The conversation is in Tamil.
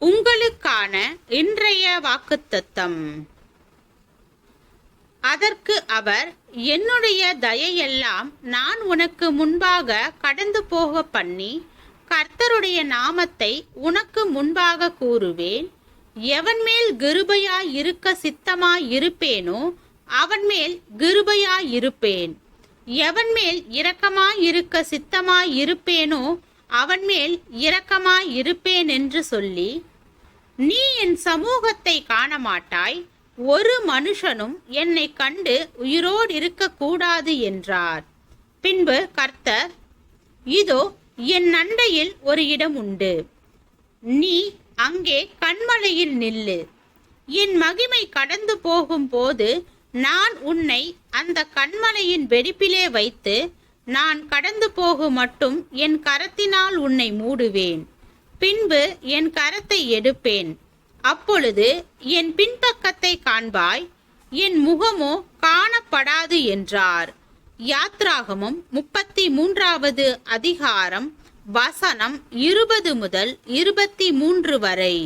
உங்களுக்கான இன்றைய வாக்குத்தத்தம். அதற்கு அவர், என்னுடைய தயையெல்லாம் நான் உனக்கு முன்பாக கடந்து போக பண்ணி கர்த்தருடைய நாமத்தை உனக்கு முன்பாக கூறுவேன். எவன் மேல் கிருபையாய் இருக்க சித்தமாய் இருப்பேனோ அவன் மேல் கிருபையாய் இருப்பேன். எவன் மேல் இரக்கமாய் இருக்க சித்தமாய் இருப்பேனோ அவன் மேல் இரக்கமாய் இருப்பேன் என்று சொல்லி, நீ என் சமூகத்தை காண மாட்டாய், ஒரு மனுஷனும் என்னை கண்டு உயிரோடு இருக்கக்கூடாது என்றார். பின்பு கர்த்தர், இதோ என் அண்டையில் ஒரு இடம் உண்டு, நீ அங்கே கன்மலையில் நில்லு. என் மகிமை கடந்து போகும் போது நான் உன்னை அந்த கன்மலையின் வெடிப்பிலே வைத்து நான் கடந்து போக மட்டும் என் கரத்தினால் உன்னை மூடுவேன். பின்பு என் கரத்தை எடுப்பேன், அப்பொழுது என் பின்பக்கத்தை காண்பாய், என் முகமோ காணப்படாது என்றார். யாத்ராகமம் 33வது அதிகாரம் வசனம் 20 முதல் 23 வரை.